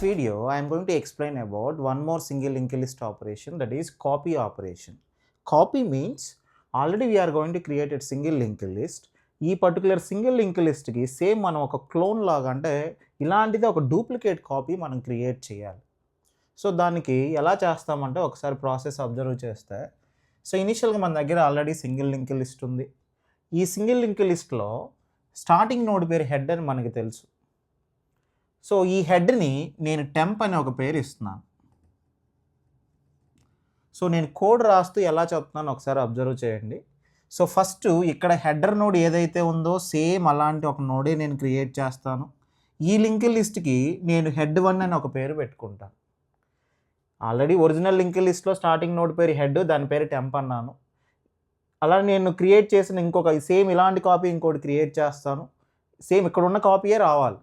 video, I am going to explain about one more single linked list operation, that is copy operation. Copy means already we are going to create a single linked list. ఈ particular single link లిస్ట్కి same మనం ఒక clone లాగా అంటే ఇలాంటిది ఒక duplicate copy మనం create చేయాలి. So దానికి ఎలా చేస్తామంటే ఒకసారి ప్రాసెస్ అబ్జర్వ్ చేస్తే, సో ఇనిషియల్గా మన దగ్గర ఆల్రెడీ సింగిల్ లింక్ లిస్ట్ ఉంది. ఈ సింగిల్ లింక్ లిస్ట్లో స్టార్టింగ్ నోడ్ పేరు హెడ్ అని మనకి తెలుసు. సో ఈ హెడ్ని నేను టెంప్ అని ఒక పేరు ఇస్తున్నాను. సో నేను కోడ్ రాస్తూ ఎలా చెప్తున్నాను ఒకసారి అబ్జర్వ్ చేయండి. సో ఫస్ట్ ఇక్కడ హెడర్ నోడ్ ఏదైతే ఉందో సేమ్ అలాంటి ఒక నోడే నేను క్రియేట్ చేస్తాను. ఈ లింక్ లిస్ట్కి నేను హెడ్ 1 అని ఒక పేరు పెట్టుకుంటాను. ఆల్రెడీ ఒరిజినల్ లింక్ లిస్ట్లో స్టార్టింగ్ నోడ్ పేరు హెడ్, దాని పేరు టెంప్ అన్నాను. అలా నేను క్రియేట్ చేసిన ఇంకొక సేమ్ ఇలాంటి కాపీ ఇంకోటి క్రియేట్ చేస్తాను. సేమ్ ఇక్కడ ఉన్న కాపీయే రావాలి.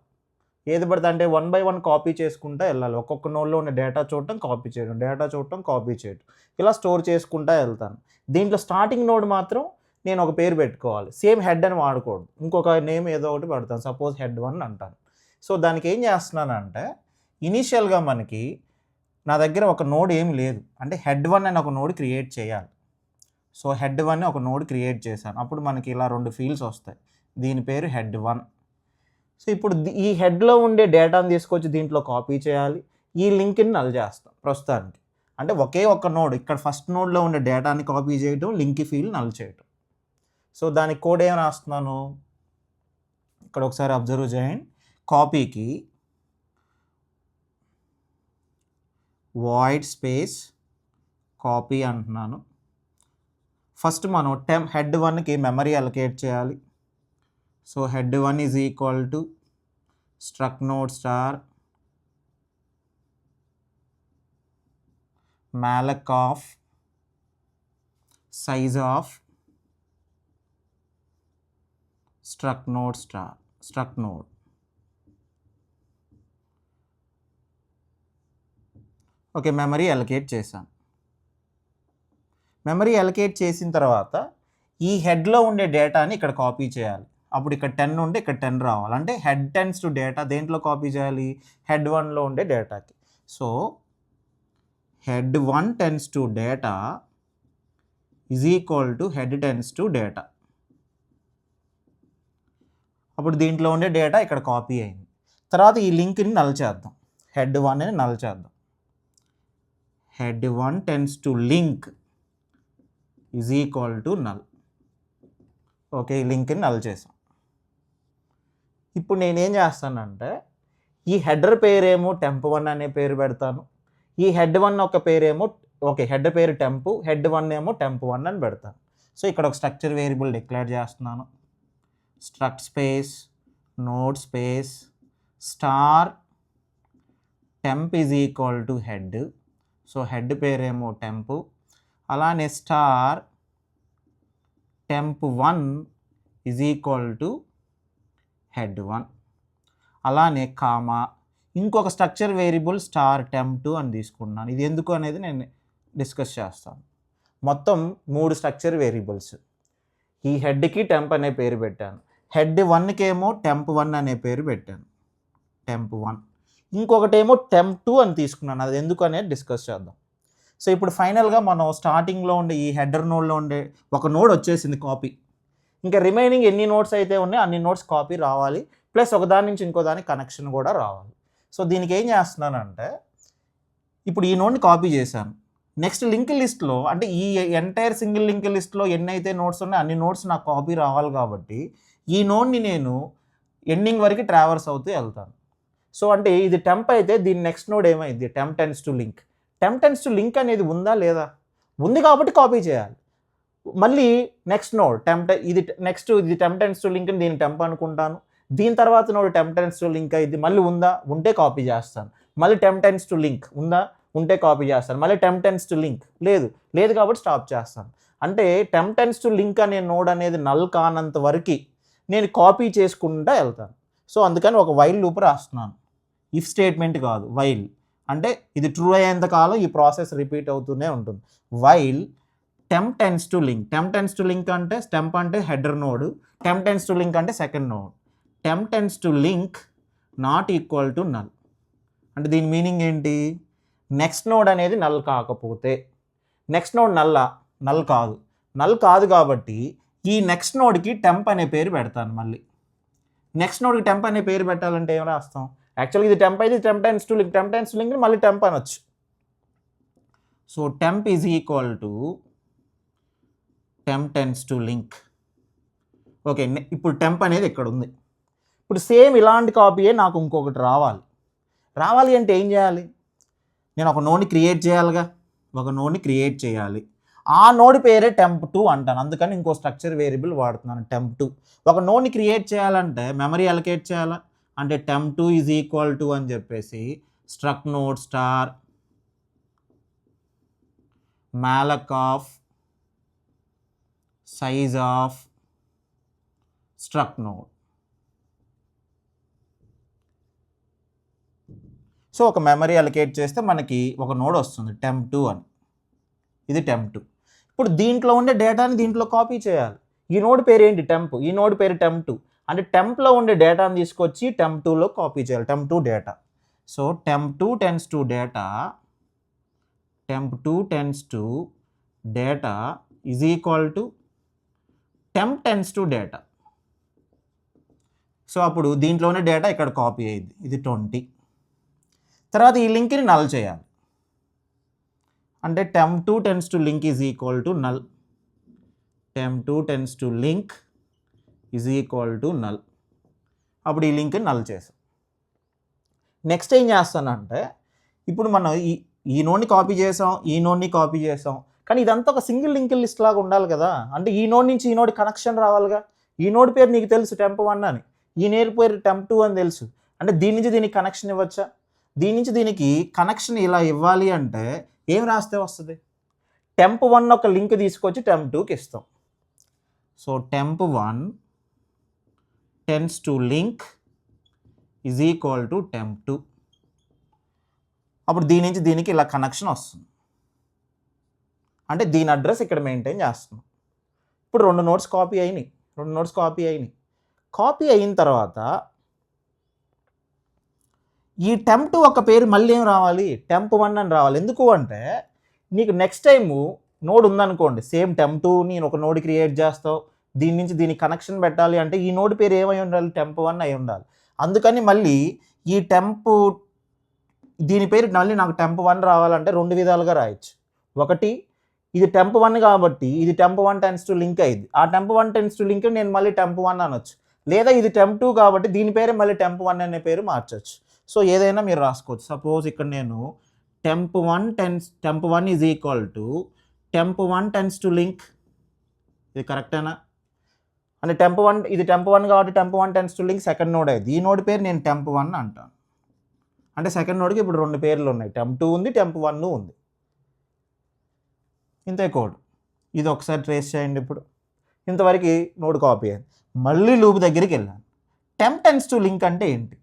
ఏది పడితే అంటే 1 by 1 కాపీ చేసుకుంటూ వెళ్ళాలి. ఒక్కొక్క నోడ్లో ఉన్న డేటా చూడటం, కాపీ చేయడం, డేటా చూడటం, కాపీ చేయడం, ఇలా స్టోర్ చేసుకుంటూ వెళ్తాను. దీంట్లో స్టార్టింగ్ నోడ్ మాత్రం నేను ఒక పేరు పెట్టుకోవాలి. సేమ్ హెడ్ అని వాడకూడదు, ఇంకొక నేమ్ ఏదో ఒకటి పెడతాను. సపోజ్ హెడ్ 1 అంటాను. సో దానికి ఏం చేస్తున్నానంటే ఇనీషియల్గా మనకి నా దగ్గర ఒక నోడ్ ఏమి లేదు, అంటే హెడ్ 1 అని ఒక నోడ్ క్రియేట్ చేయాలి. సో హెడ్ 1 ఒక నోడ్ క్రియేట్ చేశాను. అప్పుడు మనకి ఇలా 2 ఫీల్డ్స్ వస్తాయి. దీని పేరు హెడ్ 1. సో ఇప్పుడు ఈ హెడ్లో ఉండే డేటాను తీసుకొచ్చి దీంట్లో కాపీ చేయాలి. ఈ లింక్ని నల్ చేస్తాం ప్రస్తుతానికి. అంటే ఒకే ఒక్క నోడ్, ఇక్కడ ఫస్ట్ నోడ్లో ఉండే డేటాని కాపీ చేయడం, లింక్ ఫీల్డ్ నల్ చేయడం. సో దానికి కోడ్ ఏం రాస్తున్నాను ఇక్కడ ఒకసారి అబ్జర్వ్ చేయండి. కాపీకి వాయిడ్ స్పేస్ కాపీ అంటున్నాను. ఫస్ట్ మనం హెడ్ 1కి మెమరీ అలొకేట్ చేయాలి. So head 1 is equal to struct node star malloc of size of struct node star struct node. Okay, memory allocate చేశాను. మెమరీ అలొకేట్ చేసిన తర్వాత ఈ హెడ్లో ఉండే డేటాని ఇక్కడ కాపీ చేయాలి. అప్పుడు ఇక్కడ 10 ఉంటే ఇక్కడ 10 రావాలి. అంటే హెడ్ టెన్స్ టు డేటా దేంట్లో కాపీ చేయాలి, హెడ్ 1లో ఉండే డేటాకి. So head 1 tends to data is equal to head tends to data. అప్పుడు దీంట్లో ఉండే డేటా ఇక్కడ కాపీ అయింది. తర్వాత ఈ లింక్ని నల్ చేద్దాం. హెడ్ 1 అని నల్ చేద్దాం. Head 1 tends to link is equal to null. Okay, ఈ లింక్ని నల్ చేసాం. ఇప్పుడు నేనేం చేస్తానంటే ఈ హెడర్ పేరేమో టెంప్ 1 అనే పేరు పెడతాను. ఈ హెడ్ 1 ఒక పేరేమో హెడ్ పేరు టెంప్, హెడ్ 1 ఏమో టెంప్ 1 అని పెడతాను. సో ఇక్కడ ఒక స్ట్రక్చర్ వేరియబుల్ డిక్లేర్ చేస్తున్నాను. Struct space node space star temp is equal to head. So head పేరేమో టెంప్, అలానే star temp 1 is equal to head 1. అలానే కామా ఇంకొక స్ట్రక్చర్ వేరియబుల్ స్టార్ టెంప్ 2 అని తీసుకున్నాను. ఇది ఎందుకు అనేది నేను డిస్కస్ చేస్తాను. మొత్తం 3 స్ట్రక్చర్ వేరియబుల్స్. ఈ హెడ్కి టెంప్ అనే పేరు పెట్టాను. హెడ్ 1కి ఏమో టెంప్ 1 అనే పేరు పెట్టాను, టెంప్ 1. ఇంకొకటేమో టెంప్ 2 అని తీసుకున్నాను. అది ఎందుకు అనేది డిస్కస్ చేద్దాం. సో ఇప్పుడు ఫైనల్గా మనం స్టార్టింగ్లో ఉండే ఈ హెడర్ నోడ్లో ఉండే ఒక నోడ్ వచ్చేసింది కాపీ. ఇంకా రిమైనింగ్ ఎన్ని నోట్స్ అయితే ఉన్నాయో అన్ని నోట్స్ కాపీ రావాలి, ప్లస్ ఒకదాని నుంచి ఇంకో దానికి కనెక్షన్ కూడా రావాలి. సో దీనికి ఏం చేస్తున్నానంటే ఇప్పుడు ఈ నోడ్ని కాపీ చేశాను. నెక్స్ట్ లింక్ లిస్ట్లో అంటే ఈ ఎంటైర్ సింగిల్ లింక్ లిస్ట్లో ఎన్ని అయితే నోట్స్ ఉన్నాయో అన్ని నోట్స్ నాకు కాపీ రావాలి. కాబట్టి ఈ నోడ్ని నేను ఎండింగ్ వరకు ట్రావర్స్ అవుతూ వెళ్తాను. సో అంటే ఇది టెంప్ అయితే దీని నెక్స్ట్ నోడ్ ఏమైంది, temp tends to link. Temp tends to link అనేది ఉందా లేదా, ఉంది కాబట్టి కాపీ చేయాలి. మళ్ళీ నెక్స్ట్ నోడ్ ఇది టెంప్ టెన్స్ టు లింక్, దీని టెంప్ అనుకుంటాను. దీని తర్వాత node temp tends to link ఇది మళ్ళీ ఉందా, ఉంటే కాపీ చేస్తాను. మళ్ళీ టెంప్ టెన్స్ టు లింక్ ఉందా, ఉంటే కాపీ చేస్తాను. మళ్ళీ టెంప్ టెన్స్ టు లింక్ లేదు కాబట్టి స్టాప్ చేస్తాను. అంటే టెంప్ టెన్స్ టు లింక్ అనే నోడ్ అనేది నల్ కానంత వరకు నేను కాపీ చేసుకుంటూ వెళ్తాను. సో అందుకని ఒక వైల్ లూప్ రాస్తున్నాను. ఇఫ్ స్టేట్మెంట్ కాదు, వైల్. అంటే ఇది ట్రూ అయ్యేంత కాలం ఈ ప్రాసెస్ రిపీట్ అవుతూనే ఉంటుంది. While temp tends to link. Temp tends to link అంటే టెంప్ అంటే header node, temp tends to link అంటే second node. Temp tends to link not equal to null. అంటే దీని మీనింగ్ ఏంటి? నెక్స్ట్ నోడ్ అనేది null కాకపోతే, నెక్స్ట్ నోడ్ నల్ కాదు, null కాదు కాబట్టి ఈ నెక్స్ట్ నోడ్కి టెంప్ అనే పేరు పెడతాను. మళ్ళీ నెక్స్ట్ నోడ్కి టెంప్ అనే పేరు పెట్టాలంటే ఏం రాస్తాం? యాక్చువల్గా ఇది టెంప్ అయితే temp tends to link, temp tends to link మళ్ళీ టెంప్ అనొచ్చు. So temp is equal to temp tends to link. Okay, ఇప్పుడు టెంప్ అనేది ఇక్కడ ఉంది. ఇప్పుడు సేమ్ ఇలాంటి కాపీయే నాకు ఇంకొకటి రావాలి అంటే ఏం చేయాలి? నేను ఒక నోడ్ని క్రియేట్ చేయాలిగా, ఒక నోడ్ని క్రియేట్ చేయాలి. ఆ నోడ్ పేరే టెంప్2 అంటాను, అందుకని ఇంకో స్ట్రక్చర్ వేరియబుల్ వాడుతున్నాను టెంప్2. ఒక నోడ్ని క్రియేట్ చేయాలంటే మెమరీ అలొకేట్ చేయాలా, అంటే టెంప్2 ఈజ్ ఈక్వల్ టు అని చెప్పేసి struck node star malloc of size of struct node. So ఒక మెమరీ అలొకేట్ చేస్తే మనకి ఒక నోడ్ వస్తుంది టెంప్2 అని, ఇది టెంప్2. ఇప్పుడు దీంట్లో ఉండే డేటాని దీంట్లో కాపీ చేయాలి. ఈ నోడ్ పేరు ఏంటి? టెంప్. ఈ నోడ్ పేరు టెంప్2. అంటే టెంప్లో ఉండే డేటాని తీసుకొచ్చి టెంప్2లో కాపీ చేయాలి, temp two data. So temp two tends to data, temp two tends to data is equal to temp tends to data. So అప్పుడు దీంట్లోనే డేటా ఇక్కడ కాపీ అయ్యింది, ఇది 20. తర్వాత ఈ లింక్ని నల్ చేయాలి, అంటే temp two tends to link is equal to null, temp two tends to link is equal to null. అప్పుడు ఈ లింక్ని నల్ చేసాం. నెక్స్ట్ ఏం చేస్తానంటే, ఇప్పుడు మనం ఈ నోడ్ని కాపీ చేసాం, ఈ నోడ్ని కాపీ చేసాం, కానీ ఇదంతా ఒక సింగిల్ లింక్ లిస్ట్ లాగా ఉండాలి కదా. అంటే ఈ నోడ్ నుంచి ఈ నోడ్ కనెక్షన్ రావాలిగా. ఈ నోడ్ పేరు నీకు తెలుసు టెంప్1 అని, ఈ నోడ్ పేరు టెంప్2 అని తెలుసు. అంటే దీని నుంచి దీనికి కనెక్షన్ ఇవ్వచ్చా? దీని నుంచి దీనికి కనెక్షన్ ఇలా ఇవ్వాలి అంటే ఏం రాస్తే వస్తుంది? టెంప్1 ఒక లింక్ తీసుకొచ్చి టెంప్2కి ఇస్తాం. So temp one tends to link is equal to temp two. అప్పుడు దీని నుంచి దీనికి ఇలా కనెక్షన్ వస్తుంది, అంటే దీని అడ్రస్ ఇక్కడ మెయింటైన్ చేస్తున్నాం. ఇప్పుడు రెండు నోట్స్ కాపీ అయినాయి. కాపీ అయిన తర్వాత ఈ టెంప్2 ఒక పేరు మళ్ళీ ఏం రావాలి? టెంప్1 అని రావాలి. ఎందుకు అంటే నీకు నెక్స్ట్ టైము నోడ్ ఉందనుకోండి, సేమ్ టెంప్2 నేను ఒక నోడ్ క్రియేట్ చేస్తావు, దీని నుంచి దీనికి కనెక్షన్ పెట్టాలి అంటే ఈ నోడ్ పేరు ఏమై ఉండాలి? టెంప్1 అయి ఉండాలి. అందుకని మళ్ళీ ఈ దీని పేరు మళ్ళీ నాకు టెంప్1 రావాలంటే రెండు విధాలుగా రాయొచ్చు. ఒకటి, ఇది టెంప్1 కాబట్టి ఇది టెంప్1 టెన్స్ టు లింక్ అయింది, ఆ టెంప్1 టెన్స్ టు లింక్ నేను మళ్ళీ టెంప్1 అనొచ్చు. లేదా ఇది టెంప్2 కాబట్టి దీని పేరే మళ్ళీ టెంప్1 అనే పేరు మార్చొచ్చు. సో ఏదైనా మీరు రాసుకోవచ్చు. సపోజ్ ఇక్కడ నేను temp one is equal to temp one tends to link, ఇది కరెక్టేనా? అంటే ఇది టెంప్1 కాబట్టి temp one tends to link second node అయింది. ఈ నోడ్ పేరు నేను టెంప్1 అంటాను. అంటే సెకండ్ నోడ్కి ఇప్పుడు రెండు పేర్లు ఉన్నాయి, టెంప్2 ఉంది, టెంప్1 ఉంది. ఇంతే కోడ్. ఇది ఒకసారి ట్రేస్ చేయండి. ఇప్పుడు ఇంతవరకు నోడ్ కాపీ అయింది. మళ్ళీ లూప్ దగ్గరికి వెళ్ళాను. టెంప్ టెన్స్ టు లింక్ అంటే ఏంటి?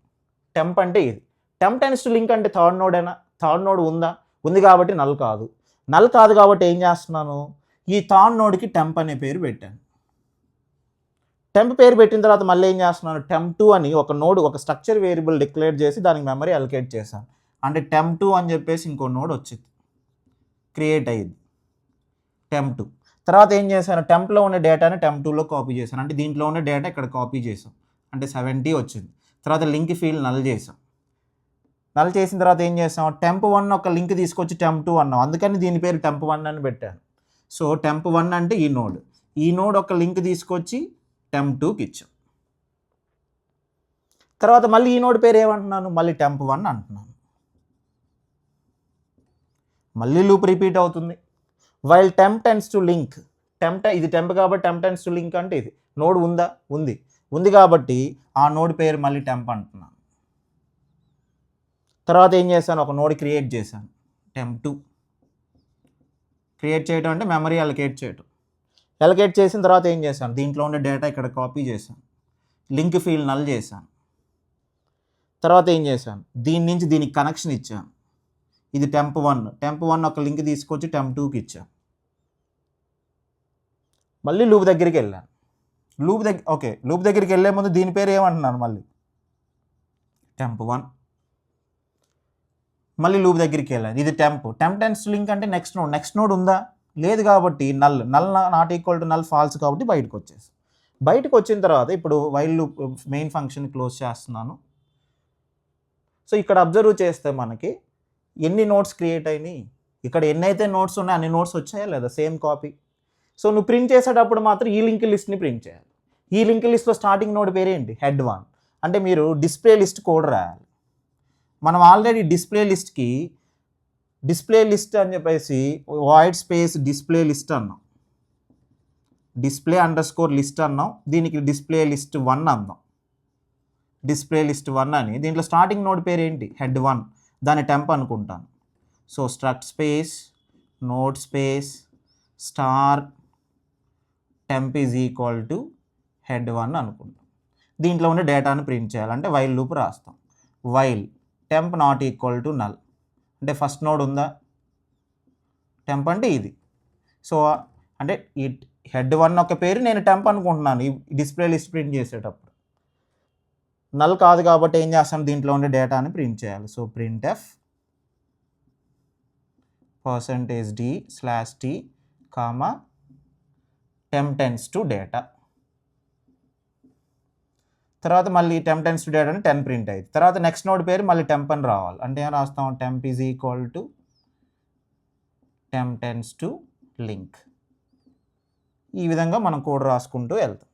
టెంప్ అంటే ఇది. టెంప్ టెన్స్ టు లింక్ అంటే థర్డ్ నోడేనా? థర్డ్ నోడ్ ఉంది కాబట్టి నల్ కాదు కాబట్టి ఏం చేస్తున్నాను? ఈ థర్డ్ నోడ్కి టెంప్ అనే పేరు పెట్టాను. టెంప్ పేరు పెట్టిన తర్వాత మళ్ళీ ఏం చేస్తున్నాను? టెంప్2 అని ఒక నోడ్, ఒక స్ట్రక్చర్ వేరియబుల్ డిక్లేర్ చేసి దానికి మెమరీ అలొకేట్ చేశాను. అంటే టెంప్2 అని చెప్పేసి ఇంకో నోడ్ వచ్చింది, క్రియేట్ అయ్యింది టెంప్2. తర్వాత ఏం చేశాను? టెంప్లో ఉన్న డేటాని టెంప్2లో కాపీ చేశాను. అంటే దీంట్లో ఉన్న డేటా ఇక్కడ కాపీ చేసాం, అంటే 70 వచ్చింది. తర్వాత లింక్ ఫీల్డ్ నల్ చేసాం. నల్ చేసిన తర్వాత ఏం చేసాం? టెంప్1 ఒక లింక్ తీసుకొచ్చి టెంప్2 అన్నాం, అందుకని దీని పేరు టెంప్1 అని పెట్టాను. సో టెంప్1 అంటే ఈ నోడ్ ఒక లింక్ తీసుకొచ్చి టెంప్2కి ఇచ్చాం. తర్వాత మళ్ళీ ఈ నోడ్ పేరు ఏమంటున్నాను? మళ్ళీ టెంప్1 అంటున్నాను. మళ్ళీ లూప్ రిపీట్ అవుతుంది. While temp tends to link, ఇది టెంప్ కాబట్టి టెంప్ టెన్స్ టు లింక్ అంటే ఇది నోడ్ ఉంది కాబట్టి ఆ నోడ్ పేరు మళ్ళీ టెంప్ అంటున్నాను. తర్వాత ఏం చేశాను? ఒక నోడ్ క్రియేట్ చేశాను, టెంప్2. క్రియేట్ చేయడం అంటే మెమరీ అలొకేట్ చేయడం. అలొకేట్ చేసిన తర్వాత ఏం చేశాను? దీంట్లో ఉండే డేటా ఇక్కడ కాపీ చేశాను, లింక్ ఫీల్డ్ నల్ చేశాను. తర్వాత ఏం చేశాను? దీని నుంచి దీనికి కనెక్షన్ ఇచ్చాను. ఇది టెంప్1 ఒక లింక్ తీసుకొచ్చి టెంప్2కి ఇచ్చాను. మళ్ళీ లూప్ దగ్గరికి వెళ్ళాను. లూప్ దగ్గరికి వెళ్ళే ముందు దీని పేరు ఏమంటున్నాను? మళ్ళీ టెంప్1. మళ్ళీ లూప్ దగ్గరికి వెళ్ళాను, ఇది టెంప్ టెన్స్ టు లింక్ అంటే నెక్స్ట్ నోడ్ ఉందా, లేదు కాబట్టి null not equal to null false కాబట్టి బయటకు వచ్చేసి, బయటకు వచ్చిన తర్వాత ఇప్పుడు while loop main function close చేస్తున్నాను. సో ఇక్కడ అబ్జర్వ్ చేస్తే మనకి ఎన్ని నోట్స్ క్రియేట్ అయినాయి, ఇక్కడ ఎన్నైతే నోట్స్ ఉన్నాయో అన్ని నోట్స్ వచ్చాయా లేదా, సేమ్ కాపీ. సో నువ్వు ప్రింట్ చేసేటప్పుడు మాత్రం ఈ లింక్ లిస్ట్ని ప్రింట్ చేయాలి. ఈ లింక్ లిస్ట్లో స్టార్టింగ్ నోడ్ పేరు ఏంటి, హెడ్ 1. అంటే మీరు డిస్ప్లే లిస్ట్ కోడ్ రాయాలి. మనం ఆల్రెడీ డిస్ప్లే లిస్ట్ అని చెప్పేసి వాయిడ్ స్పేస్ డిస్ప్లే లిస్ట్ అన్నాం, డిస్ప్లే అండర్స్కోర్ లిస్ట్ అన్నాం, దీనికి డిస్ప్లే లిస్ట్ 1 అందాం, డిస్ప్లే లిస్ట్ 1 అని. దీంట్లో స్టార్టింగ్ నోడ్ పేరు ఏంటి, హెడ్ 1, దాని టెంప్ అనుకుంటాను. So struct space node space star temp is equal to head 1 అనుకుంటాం. దీంట్లో ఉండే డేటాను ప్రింట్ చేయాలంటే వైల్ లూప్ రాస్తాం. While temp not equal to null అంటే ఫస్ట్ నోడ్ ఉందా, టెంప్ అంటే ఇది. సో అంటే ఈ హెడ్ 1 ఒక పేరు నేను టెంప్ అనుకుంటున్నాను ఈ డిస్ప్లే లిస్ట్ ప్రింట్ చేసేటప్పుడు. నల్ కాదు కాబట్టి ఏం చేస్తాం, దీంట్లో ఉండే డేటాని ప్రింట్ చేయాలి. So printf %d/t comma temp tends to data. తర్వాత మళ్ళీ temp tends to data అని 10 ప్రింట్ అయింది. తర్వాత నెక్స్ట్ నోడ్ పేరు మళ్ళీ టెంప్ అని రావాలి. అంటే ఏం రాస్తాం, temp is equal to temp tends to link. ఈ విధంగా మనం కోడ్ రాసుకుంటూ వెళ్తాం.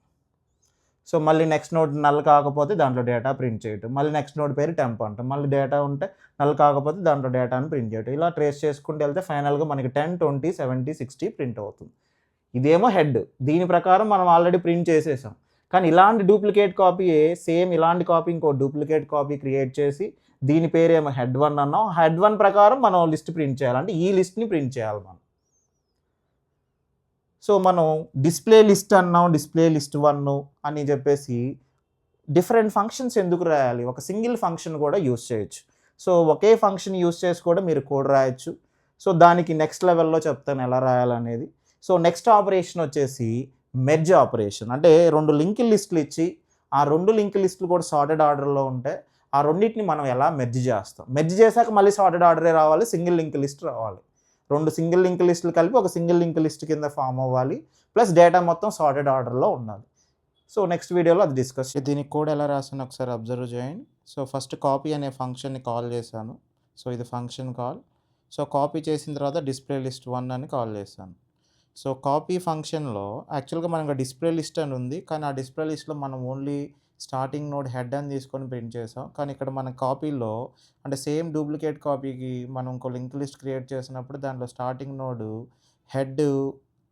సో మళ్ళీ నెక్స్ట్ నోడ్ నల్ కాకపోతే దాంట్లో డేటా ప్రింట్ చేయటం, మళ్ళీ నెక్స్ట్ నోడ్ పేరు టెంప్ అంటాం, మళ్ళీ డేటా ఉంటే నల్ కాకపోతే దాంట్లో డేటాను ప్రింట్ చేయటం. ఇలా ట్రేస్ చేసుకుంటూ వెళ్తే ఫైనల్గా మనకి 10, 20, 70, 60 ప్రింట్ అవుతుంది. ఇదేమో హెడ్, దీని ప్రకారం మనం ఆల్రెడీ ప్రింట్ చేసేసాం. కానీ ఇలాంటి డూప్లికేట్ కాపీ సేమ్ ఇలాంటి కాపీ ఇంకో డూప్లికేట్ కాపీ క్రియేట్ చేసి దీని పేరేమో హెడ్ 1 అన్నాం, హెడ్ 1 ప్రకారం మనం లిస్ట్ ప్రింట్ చేయాలంటే ఈ లిస్ట్ని ప్రింట్ చేయాలి మనం. సో మనం డిస్ప్లే లిస్ట్ అన్నాం, డిస్ప్లే లిస్ట్ 1 అని చెప్పేసి డిఫరెంట్ ఫంక్షన్స్ ఎందుకు రాయాలి, ఒక సింగిల్ ఫంక్షన్ కూడా యూస్ చేయొచ్చు. సో ఒకే ఫంక్షన్ యూస్ చేసి కూడా మీరు కోడ్ రాయొచ్చు. సో దానికి నెక్స్ట్ లెవెల్లో చెప్తాను ఎలా రాయాలనేది. సో నెక్స్ట్ ఆపరేషన్ వచ్చేసి మెర్జ్ ఆపరేషన్. అంటే 2 లింక్ లిస్టులు ఇచ్చి ఆ 2 లింక్ లిస్టులు కూడా సార్టెడ్ ఆర్డర్లో ఉంటే ఆ రెండింటిని మనం ఎలా మెర్జ్ చేస్తాం, మెర్జ్ చేశాక మళ్ళీ సార్టెడ్ ఆర్డరే రావాలి, సింగిల్ లింక్ లిస్ట్ రావాలి. 2 సింగిల్ లింక్ లిస్టులు కలిపి ఒక సింగిల్ లింక్ లిస్ట్ కింద ఫామ్ అవ్వాలి, ప్లస్ డేటా మొత్తం సార్టెడ్ ఆర్డర్లో ఉండాలి. సో నెక్స్ట్ వీడియోలో అది డిస్కస్. దీనికి కోడ్ ఎలా రాసాను ఒకసారి అబ్జర్వ్ చేయండి. సో ఫస్ట్ కాపీ అనే ఫంక్షన్ని కాల్ చేశాను. సో ఇది ఫంక్షన్ కాల్. సో కాపీ చేసిన తర్వాత డిస్ప్లే లిస్ట్ 1 అని కాల్ చేశాను. సో కాపీ ఫంక్షన్లో యాక్చువల్గా మనకు డిస్ప్లే లిస్ట్ అని ఉంది, కానీ ఆ డిస్ప్లే లిస్ట్లో మనం ఓన్లీ స్టార్టింగ్ నోడ్ హెడ్ అని తీసుకొని ప్రింట్ చేసాం. కానీ ఇక్కడ మన కాపీలో అంటే సేమ్ డూప్లికేట్ కాపీకి మనం ఇంకో లింక్ లిస్ట్ క్రియేట్ చేసినప్పుడు దాంట్లో స్టార్టింగ్ నోడ్ హెడ్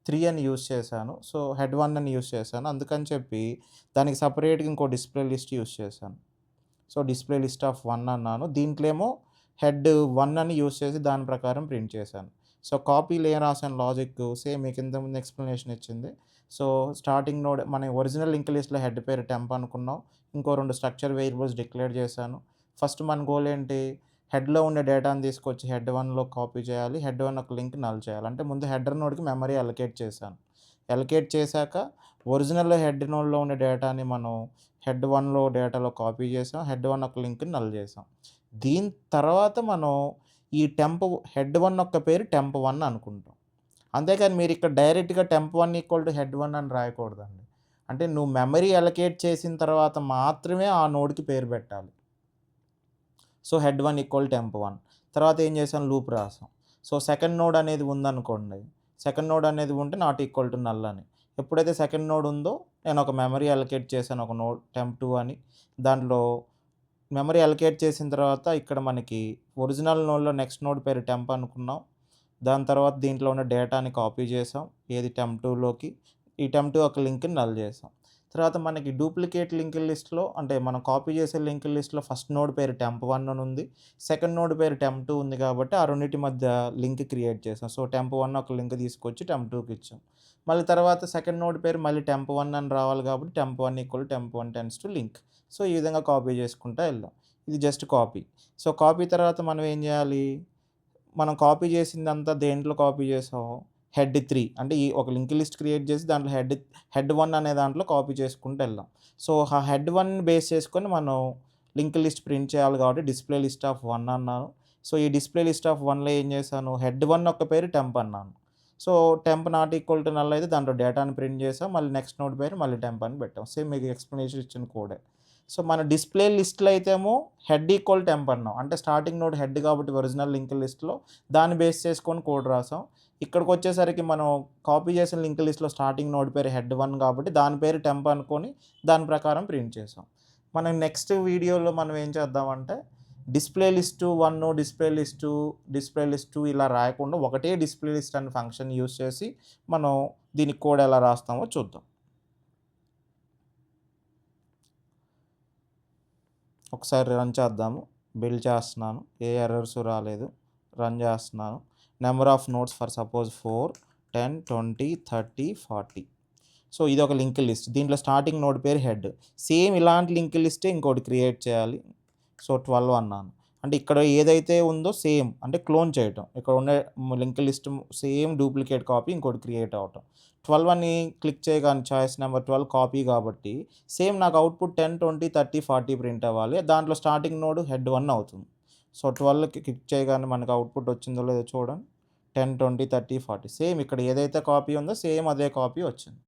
3 అని యూస్ చేశాను. సో హెడ్ 1 అని యూస్ చేశాను, అందుకని చెప్పి దానికి సపరేట్గా ఇంకో డిస్ప్లే లిస్ట్ యూస్ చేశాను. సో డిస్ప్లే లిస్ట్ ఆఫ్ 1 అన్నాను, దీంట్లో ఏమో హెడ్ 1 అని యూస్ చేసి దాని ప్రకారం ప్రింట్ చేశాను. సో కాపీలో ఏం రాసాను లాజిక్ సేమ్ మీకు ఇంతకుముందు ఎక్స్ప్లెనేషన్ ఇచ్చింది. సో స్టార్టింగ్ నోడ్ మన ఒరిజినల్ లింక్ లిస్ట్లో హెడ్ పేరు టెంప్ అనుకున్నాం, ఇంకో 2 స్ట్రక్చర్ వేరియబుల్స్ డిక్లేర్ చేశాను. ఫస్ట్ మన గోల్ ఏంటి, హెడ్లో ఉండే డేటాను తీసుకొచ్చి హెడ్ 1లో కాపీ చేయాలి, హెడ్ 1 ఒక లింక్ నల్ చేయాలి. అంటే ముందు హెడర్ నోడ్కి మెమరీ అలొకేట్ చేశాను. అలొకేట్ చేశాక ఒరిజినల్ హెడ్ నోడ్లో ఉండే డేటాని మనం హెడ్ 1లో డేటాలో కాపీ చేసాం, హెడ్ 1 ఒక లింక్ని నల్ చేసాం. దీని తర్వాత మనం ఈ టెంప్ హెడ్ 1 యొక్క పేరు టెంప్ 1 అనుకుంటాం. అంతేకాని మీరు ఇక్కడ డైరెక్ట్గా టెంప్ 1 ఈక్వల్ టు హెడ్ 1 అని రాయకూడదండి. అంటే నువ్వు మెమరీ అలొకేట్ చేసిన తర్వాత మాత్రమే ఆ నోడ్కి పేరు పెట్టాలి. So head 1 equal temp 1. తర్వాత ఏం చేసాం, లూప్ రాసాం. సో సెకండ్ నోడ్ అనేది ఉందనుకోండి, సెకండ్ నోడ్ అనేది ఉంటే నాట్ ఈక్వల్ టు నల్ అని. ఎప్పుడైతే సెకండ్ నోడ్ ఉందో నేను ఒక మెమరీ అలొకేట్ చేశాను, ఒక నోడ్ టెంప్ 2 అని. దాంట్లో మెమరీ అలొకేట్ చేసిన తర్వాత ఇక్కడ మనకి ఒరిజినల్ నోడ్లో నెక్స్ట్ నోడ్ పేరు టెంప్ అనుకున్నాం. దాని తర్వాత దీంట్లో ఉన్న డేటాని కాపీ చేసాం, ఏది టెంప్ 2లోకి. ఈ టెంప్ 2 ఒక లింక్ని నల్ చేసాం. తర్వాత మనకి డూప్లికేట్ లింక్ లిస్ట్లో అంటే మనం కాపీ చేసే లింక్ లిస్ట్లో ఫస్ట్ నోడ్ పేరు టెంప్ 1 అని ఉంది, సెకండ్ నోడ్ పేరు టెంప్ 2 ఉంది కాబట్టి ఆ రెండింటి మధ్య లింక్ క్రియేట్ చేసాం. సో టెంప్ 1 ఒక లింక్ తీసుకొచ్చి టెంప్ 2కి ఇచ్చాం. మళ్ళీ తర్వాత సెకండ్ నోడ్ పేరు మళ్ళీ టెంప్ 1 అని రావాలి కాబట్టి temp 1 equal temp 1 tends to link. So ఈ విధంగా కాపీ చేసుకుంటూ వెళ్దాం. ఇది జస్ట్ కాపీ. సో కాపీ తర్వాత మనం ఏం చేయాలి, మనం కాపీ చేసిందంతా దేంట్లో కాపీ చేసాం, హెడ్ 3 అంటే ఈ ఒక లింక్ లిస్ట్ క్రియేట్ చేసి దాంట్లో హెడ్ 1 అనే దాంట్లో కాపీ చేసుకుంటూ వెళ్ళాం. సో ఆ హెడ్ 1 బేస్ చేసుకొని మనం లింక్ లిస్ట్ ప్రింట్ చేయాలి కాబట్టి డిస్ప్లే లిస్ట్ ఆఫ్ 1 అన్నాను. సో ఈ డిస్ప్లే లిస్ట్ ఆఫ్ 1లో ఏం చేశాను, హెడ్ 1 యొక్క పేరు టెంప్ అన్నాను. So temp not equal to null అయితే దాంట్లో డేటాని ప్రింట్ చేసాం. మళ్ళీ నెక్స్ట్ నోడ్ పేరు మళ్ళీ టెంప్ అని పెట్టాం. సేమ్ మీకు ఎక్స్‌ప్లనేషన్ ఇచ్చిన కోడే. సో మన డిస్ప్లే లిస్ట్‌లో అయితేమో హెడ్ ఈక్వల్ టెంప్ అన్నాం. అంటే స్టార్టింగ్ నోడ్ హెడ్ కాబట్టి ఒరిజినల్ లింక్ లిస్ట్‌లో దాన్ని బేస్ చేసుకొని కోడ్ రాసాం. ఇక్కడికొచ్చేసరికి మనం కాపీ చేసిన లింక్ లిస్ట్‌లో స్టార్టింగ్ నోడ్ పేరు హెడ్ 1 కాబట్టి దాని పేరు టెంప్ అనుకోని దాని ప్రకారం ప్రింట్ చేసాం. మనం నెక్స్ట్ వీడియోలో మనం ఏం చేద్దామంటే డిస్ప్లే లిస్ట్ 1, డిస్ప్లే లిస్ట్ 2 ఇలా రాయకుండా ఒకటే డిస్ప్లే లిస్ట్ అనే ఫంక్షన్ యూజ్ చేసి మనం దీనికి కోడ్ ఎలా రాస్తామో చూద్దాం. ఒకసారి రన్ చేద్దాము. బిల్డ్ చేస్తున్నాను. ఏ ఎర్రర్స్ రాలేదు. రన్ చేస్తున్నాను. Number of nodes for suppose 4, 10, 20, 30, 40. So ఇది ఒక లింక్ లిస్ట్. దీంట్లో స్టార్టింగ్ నోడ్ పేరు హెడ్. సేమ్ ఇలాంటి లింక్ లిస్టే ఇంకోటి క్రియేట్ చేయాలి. సో 12 అన్నాను. అంటే ఇక్కడ ఏదైతే ఉందో సేమ్ అంటే క్లోన్ చేయటం. ఇక్కడ ఉండే link list same duplicate copy ఇంకోటి క్రియేట్ అవ్వటం. 12 అని క్లిక్ చేయగానే చాయిస్ నెంబర్ 12 కాపీ కాబట్టి సేమ్ నాకు అవుట్‌పుట్ 10, 20, 30, 40 ప్రింట్ అవ్వాలి. దాంట్లో స్టార్టింగ్ నోడ్ హెడ్ 1 అవుతుంది. సో 12కి క్లిక్ చేయగానే మనకు అవుట్‌పుట్ వచ్చిందో లేదో చూడండి. 10, 20, 30, 40 సేమ్ ఇక్కడ ఏదైతే కాపీ ఉందో సేమ్ అదే కాపీ వచ్చింది.